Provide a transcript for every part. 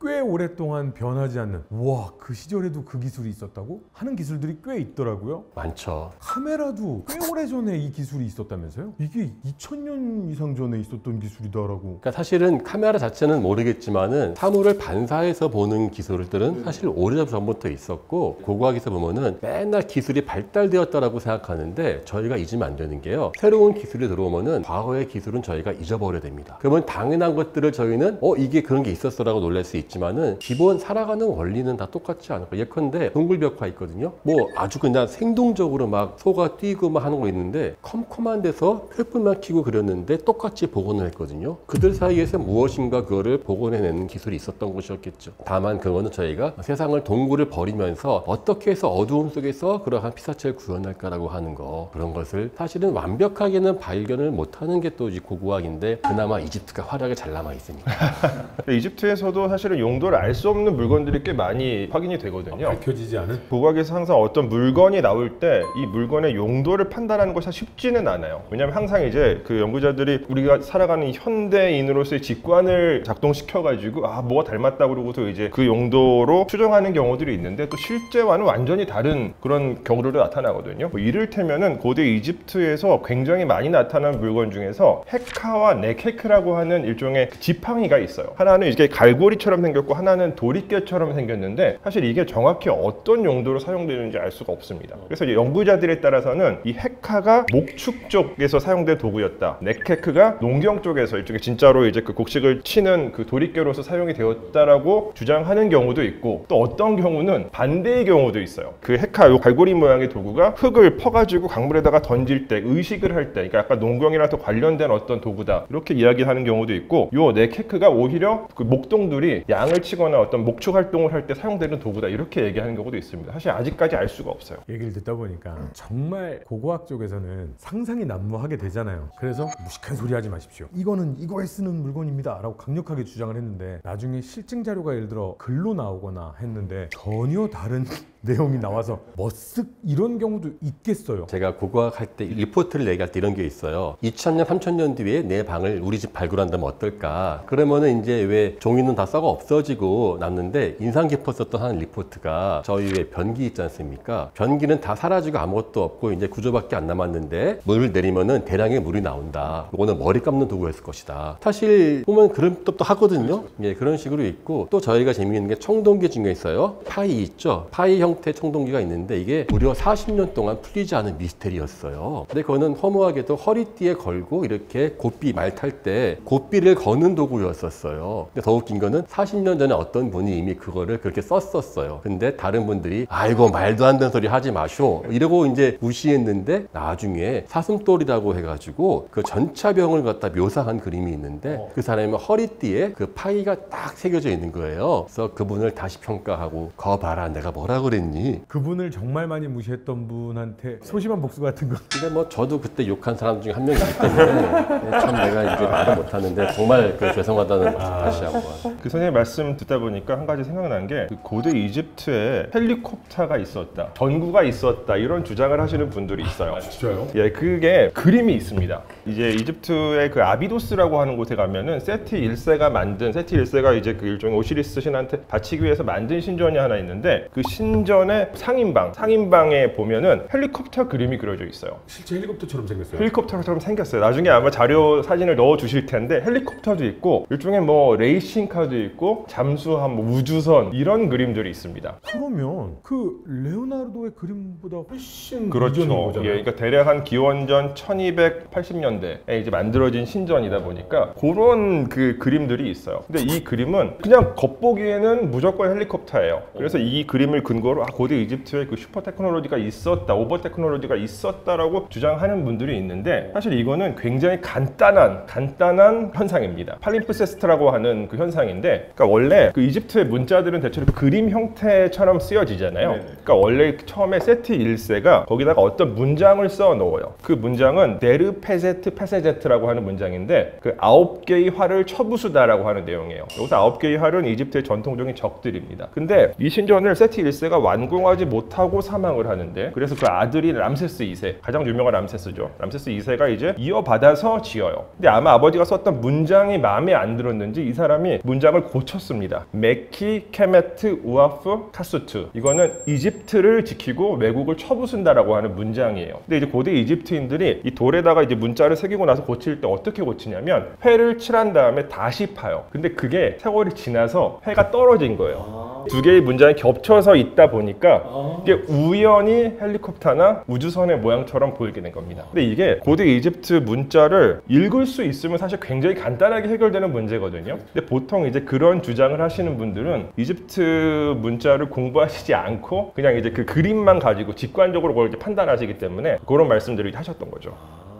꽤 오랫동안 변하지 않는, 와, 그 시절에도 그 기술이 있었다고? 하는 기술들이 꽤 있더라고요. 많죠. 카메라도 꽤 오래전에 이 기술이 있었다면서요? 이게 2000년 이상 전에 있었던 기술이다라고. 그러니까 사실은 카메라 자체는 모르겠지만은 사물을 반사해서 보는 기술들은 사실 오래전부터 있었고, 고고학에서 보면은 맨날 기술이 발달되었다라고 생각하는데 저희가 잊으면 안 되는 게요, 새로운 기술이 들어오면은 과거의 기술은 저희가 잊어버려야 됩니다. 그러면 당연한 것들을 저희는 이게 그런 게 있었어라고 놀랄 수 있지만은 기본 살아가는 원리는 다 똑같지 않을까. 예컨대 동굴벽화 있거든요. 뭐 아주 그냥 생동적으로 막 소가 뛰고 막 하는 거 있는데 컴컴한 데서 횃불만 켜고 그렸는데 똑같이 복원을 했거든요. 그들 사이에서 무엇인가 그거를 복원해내는 기술이 있었던 것이었겠죠. 다만 그거는 저희가 세상을 동굴을 버리면서 어떻게 해서 어두움 속에서 그러한 피사체를 구현할까라고 하는 거, 그런 것을 사실은 완벽하게는 발견을 못하는 게 또 이 고고학인데, 그나마 이집트가 활약이 잘 남아 있으니까. 이집트에서도 사실은 용도를 알 수 없는 물건들이 꽤 많이 확인이 되거든요. 밝혀지지 않은? 고고학에서 항상 어떤 물건이 나올 때 이 물건의 용도를 판단하는 것이 쉽지는 않아요. 왜냐하면 항상 이제 그 연구자들이 우리가 살아가는 현대인으로서의 직관을 작동시켜가지고 뭐가 닮았다 그러고서 이제 그 용도로 추정하는 경우들이 있는데, 또 실제와는 완전히 다른 그런 경우로 나타나거든요. 이를테면은 고대 이집트에서 굉장히 많이 나타난 물건 중에서 헤카와 넥헤크라고 하는 일종의 지팡이가 있어요. 하나는 이게 갈고리처럼 생겼고 하나는 도리깨처럼 생겼는데, 사실 이게 정확히 어떤 용도로 사용되는지 알 수가 없습니다. 그래서 이제 연구자들에 따라서는 이 헤카가 목축 쪽에서 사용된 도구였다, 넥헤크가 농경 쪽에서 일종의 진짜로 이제 그 곡식을 치는 그 도리깨로서 사용이 되었다라고 주장하는 경우도 있고, 또 어떤 경우는 반대의 경우도 있어요. 그 헤카, 요 갈고리 모양의 도구가 흙을 퍼가지고 강물에다가 던질 때, 의식을 할 때, 그러니까 약간 농경이랑 더 관련된 어떤 도구다, 이렇게 이야기하는 경우도 있고, 요 넥헤크가 오히려 그 목동들이 양을 치거나 어떤 목축 활동을 할 때 사용되는 도구다, 이렇게 얘기하는 경우도 있습니다. 사실 아직까지 알 수가 없어요. 얘기를 듣다 보니까 정말 고고학 쪽에서는 상상이 난무하게 되잖아요. 그래서 무식한 소리 하지 마십시오, 이거는 이거에 쓰는 물건입니다 라고 강력하게 주장을 했는데, 나중에 실증 자료가 예를 들어 글로 나오거나 했는데 전혀 다른 내용이 나와서 머쓱 이런 경우도 있겠어요. 제가 고고학 할 때 리포트를 얘기할 때 이런 게 있어요. 2000년, 3000년 뒤에 내 방을 우리 집 발굴한다면 어떨까? 그러면은 이제 왜 종이는 다 썩어 없어지고 났는데, 인상 깊었었던 한 리포트가 저희 왜 변기 있지 않습니까? 변기는 다 사라지고 아무것도 없고 이제 구조밖에 안 남았는데 물을 내리면은 대량의 물이 나온다. 이거는 머리 감는 도구였을 것이다. 사실 보면 그런 뜻도 하거든요. 예, 그런 식으로 있고, 또 저희가 재미있는 게 청동기 중에 있어요. 파이 있죠? 파이 형태 청동기가 있는데 이게 무려 40년 동안 풀리지 않은 미스테리였어요. 근데 그거는 허무하게도 허리띠에 걸고 이렇게 고삐 말 탈 때 고삐를 거는 도구였었어요. 근데 더 웃긴 거는 40년 전에 어떤 분이 이미 그거를 그렇게 썼었어요. 근데 다른 분들이 아이고 말도 안 되는 소리 하지 마쇼 이러고 이제 무시했는데, 나중에 사슴돌이라고 해가지고 그 전차병을 갖다 묘사한 그림이 있는데 그 사람의 허리띠에 그 파이가 딱 새겨져 있는 거예요. 그래서 그분을 다시 평가하고, 거 봐라 내가 뭐라 그랬니? 그분을 정말 많이 무시했던 분한테 소심한 복수 같은 거. 근데 뭐 저도 그때 욕한 사람 중에 한 명이기 때문에 참 내가 이제 말을 못하는데 정말 그 죄송하다는 다시 한번. 그 선생님 말씀 듣다 보니까 한 가지 생각난 게, 그 고대 이집트에 헬리콥터가 있었다, 전구가 있었다, 이런 주장을 하시는 분들이 있어요. 진짜요? 예, 그게 그림이 있습니다. 이제 이집트의 그 아비도스라고 하는 곳에 가면은 세티 1세가 만든, 세티 1세가 이제 그 일종의 오시리스 신한테 바치기 위해서 만든 신전이 하나 있는데, 그 신전의 상인방에 보면은 헬리콥터 그림이 그려져 있어요. 실제 헬리콥터처럼 생겼어요. 헬리콥터처럼 생겼어요. 나중에 아마 자료 사진을 넣어 주실 텐데, 헬리콥터도 있고 일종의 뭐 레이싱카도 있고 잠수함, 뭐 우주선, 이런 그림들이 있습니다. 그러면 그 레오나르도의 그림보다 훨씬 그렇죠. 이전인 거잖아요. 예, 그러니까 대략 한 기원전 1280년대에 이제 만들어진 신전이다 보니까 그런 그 그림들이 있어요. 근데 이 그림은 그냥 겉보기에는 무조건 헬리콥터예요. 그래서 이 그림을 근거로 고대 이집트에 그 슈퍼 테크놀로지가 있었다, 오버 테크놀로지가 있었다라고 주장하는 분들이 있는데, 사실 이거는 굉장히 간단한 현상입니다. 팔림프세스트라고 하는 그 현상인데, 그러니까 원래 그 이집트의 문자들은 대체로 그림 형태처럼 쓰여지잖아요. 그러니까 원래 처음에 세티 1세가 거기다가 어떤 문장을 써 넣어요. 그 문장은 데르페제트 페세제트라고 하는 문장인데, 그 9개의 활을 쳐부수다라고 하는 내용이에요. 여기서 9개의 활은 이집트의 전통적인 적들입니다. 근데 이 신전을 세티 1세가 완공하지 못하고 사망을 하는데, 그래서 그 아들이 람세스 2세, 가장 유명한 람세스죠. 람세스 2세가 이제 이어받아서 지어요. 근데 아마 아버지가 썼던 문장이 마음에 안 들었는지 이 사람이 문장을 고쳤습니다. 메키 케메트 우아프 카수트. 이거는 이집트를 지키고 외국을 쳐부순다라고 하는 문장이에요. 근데 이제 고대 이집트인들이 이 돌에다가 이제 문자를 새기고 나서 고칠 때 어떻게 고치냐면 회를 칠한 다음에 다시 파요. 근데 그게 세월이 지나서 회가 떨어진 거예요. 두 개의 문장이 겹쳐서 있다 보니까 이게 우연히 헬리콥터나 우주선의 모양처럼 보이게 된 겁니다. 근데 이게 고대 이집트 문자를 읽을 수 있으면 사실 굉장히 간단하게 해결되는 문제거든요. 근데 보통 이제 그런 주장을 하시는 분들은 이집트 문자를 공부하시지 않고 그냥 이제 그 그림만 가지고 직관적으로 그걸 이제 판단하시기 때문에 그런 말씀들을 하셨던 거죠.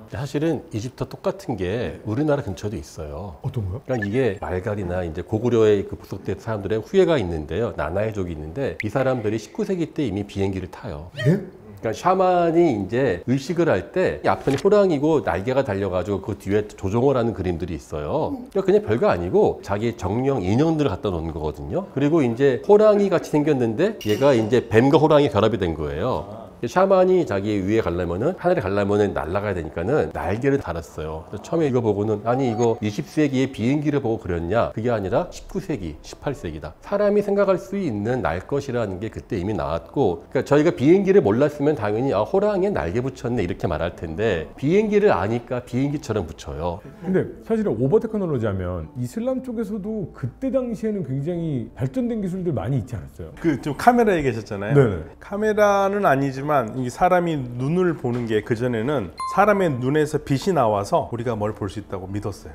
사실은 이집트와 똑같은 게 우리나라 근처도 있어요. 어떤 거요? 그러니까 이게 말갈이나 이제 고구려에 그 부속된 사람들의 후예가 있는데요. 나나해족이 있는데 이 사람들이 19세기 때 이미 비행기를 타요. 예? 그러니까 샤만이 이제 의식을 할 때 앞편이 호랑이고 날개가 달려가지고 그 뒤에 조종을 하는 그림들이 있어요. 그러니까 그냥 별거 아니고 자기 정령 인형들을 갖다 놓은 거거든요. 그리고 이제 호랑이 같이 생겼는데 얘가 이제 뱀과 호랑이 결합이 된 거예요. 샤만이 자기 위에 가려면은 하늘에 가려면은 날아가야 되니까는 날개를 달았어요. 그래서 처음에 이거 보고는 아니 이거 20세기에 비행기를 보고 그렸냐? 그게 아니라 19세기, 18세기다. 사람이 생각할 수 있는 날 것이라는 게 그때 이미 나왔고, 그러니까 저희가 비행기를 몰랐으면 당연히 아 호랑이에 날개 붙였네 이렇게 말할 텐데 비행기를 아니까 비행기처럼 붙여요. 근데 사실은 오버 테크놀로지 하면 이슬람 쪽에서도 그때 당시에는 굉장히 발전된 기술들 많이 있지 않았어요? 그 좀 카메라 얘기하셨잖아요. 네네. 카메라는 아니지만 이 사람이 눈을 보는 게 그전에는 사람의 눈에서 빛이 나와서 우리가 뭘 볼 수 있다고 믿었어요.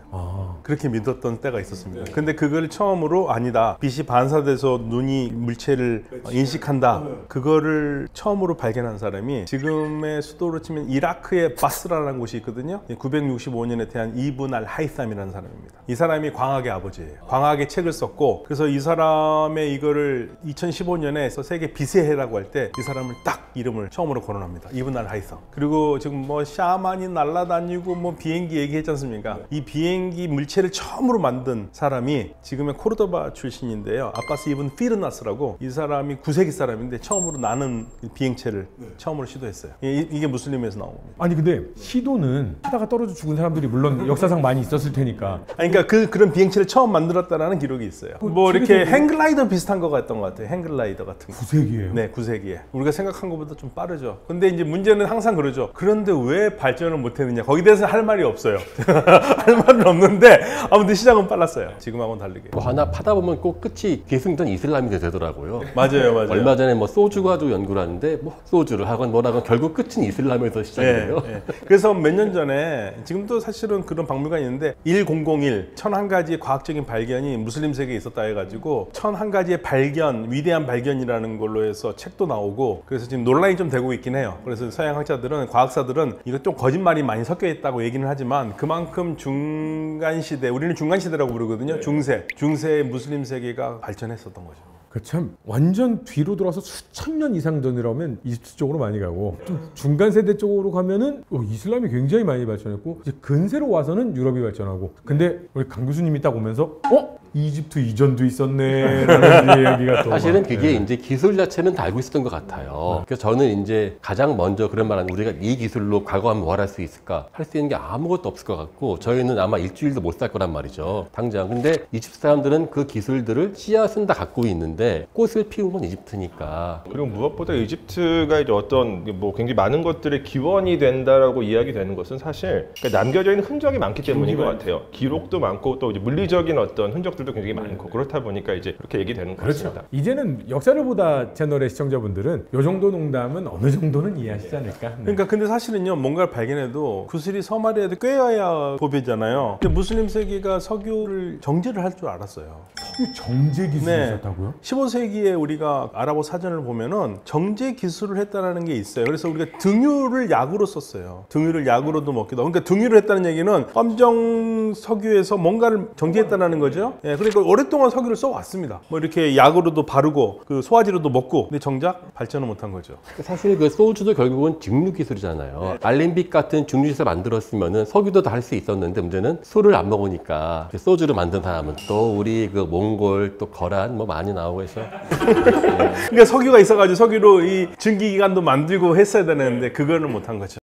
그렇게 믿었던 때가 있었습니다. 근데 그걸 처음으로 아니다. 빛이 반사돼서 눈이 물체를 인식한다. 그거를 처음으로 발견한 사람이 지금의 수도로 치면 이라크의 바스라라는 곳이 있거든요. 965년에 태어난 이븐 알 하이삼이라는 사람입니다. 이 사람이 광학의 아버지예요. 광학의 책을 썼고, 그래서 이 사람의 이거를 2015년에 세계 빛의 해라고 할 때 이 사람을 딱 이름을 처음으로 거론합니다. 이븐 알 하이삼. 그리고 지금 뭐 샤만이 날아다니고 뭐 비행기 얘기했지 않습니까? 이 비행기 물체를 처음으로 만든 사람이 지금의 코르도바 출신인데요. 아바스 이븐 피르나스라고, 이 사람이 9세기 사람인데 처음으로 나는 비행체를 처음으로 시도했어요. 이게 무슬림에서 나온 겁니다. 아니 근데 시도는 하다가 떨어져 죽은 사람들이 물론 역사상 많이 있었을 테니까. 아니, 그러니까 그런 비행체를 처음 만들었다라는 기록이 있어요. 뭐 이렇게 행글라이더 비슷한 거 같던 것 같아요. 행글라이더 같은 거. 9세기예요? 네, 9세기에. 우리가 생각한 것보다 좀 빠르죠. 근데 이제 문제는 항상 그러죠. 그런데 왜 발전을 못했느냐. 거기에 대해서 할 말이 없어요. 할 말은 없는데 아무튼 시작은 빨랐어요. 지금하고는 다르게. 뭐 하나 파다 보면 꼭 끝이 계승된 이슬람이 되더라고요. 맞아요, 맞아요. 얼마 전에 뭐 소주 가지고 연구를 하는데 뭐 소주를 하건 뭐라건 결국 끝은 이슬람에서 시작돼요. 네, 네. 그래서 몇 년 전에, 지금도 사실은 그런 박물관이 있는데 1001 1001가지의 과학적인 발견이 무슬림 세계에 있었다 해가지고 1001가지의 발견, 위대한 발견이라는 걸로 해서 책도 나오고, 그래서 지금 논란이 좀 되고 있긴 해요. 그래서 서양 학자들은, 과학사들은 이거 좀 거짓말이 많이 섞여 있다고 얘기는 하지만 그만큼 중간시대, 우리는 중간시대라고 부르거든요. 중세의 무슬림 세계가 발전했었던 거죠. 그 참 완전 뒤로 돌아서 수천 년 이상 전이라면 이집트 쪽으로 많이 가고, 좀 중간 세대 쪽으로 가면은 이슬람이 굉장히 많이 발전했고, 이제 근세로 와서는 유럽이 발전하고. 근데 우리 강 교수님이 딱 오면서 이집트 이전도 있었네 라는 이야기가 또 사실은 막, 그게 이제 기술 자체는 다 알고 있었던 것 같아요. 그래서 저는 이제 가장 먼저 그런 말은 우리가 이 기술로 과거하면 뭘 할 수 있을까? 할 수 있는 게 아무것도 없을 것 같고, 저희는 아마 일주일도 못 살 거란 말이죠. 당장. 근데 이집트 사람들은 그 기술들을 씨앗은 다 갖고 있는데 꽃을 피운 건 이집트니까. 그리고 무엇보다 이집트가 이제 어떤 뭐 굉장히 많은 것들의 기원이 된다라고 이야기되는 것은 사실 그러니까 남겨져 있는 흔적이 많기 때문인 것 같아요. 기록도 많고 또 이제 물리적인 어떤 흔적들도 굉장히 많고, 그렇다 보니까 이제 그렇게 얘기되는 것 그렇죠. 같습니다. 이제는 역사를 보다 채널의 시청자분들은 요 정도 농담은 어느 정도는 이해하시지 않을까. 네. 그러니까 근데 사실은요, 뭔가를 발견해도 구슬이 서말해야 돼 꿰어야 법이잖아요. 근데 무슬림 세계가 석유를 정제를 할 줄 알았어요. 석유 정제 기술이 네. 있었다고요? 15세기에 우리가 아랍어 사전을 보면은 정제 기술을 했다는 게 있어요. 그래서 우리가 등유를 약으로 썼어요. 등유를 약으로도 먹기도 하고. 그러니까 등유를 했다는 얘기는 검정 석유에서 뭔가를 정제했다는 거죠. 예, 그러니까 오랫동안 석유를 써왔습니다. 뭐 이렇게 약으로도 바르고 그 소화제로도 먹고, 근데 정작 발전을 못한 거죠. 사실 그 소주도 결국은 증류 기술이잖아요. 알렌빛 같은 증류기술 만들었으면은 석유도 다 할 수 있었는데, 문제는 술을 안 먹으니까 소주를 만든 사람은 또 우리 그 몽골 또 거란 뭐 많이 나오고 있다고 해서 그러니까 석유가 있어가지고 석유로 이 증기 기관도 만들고 했어야 되는데 그거는 못한 거죠.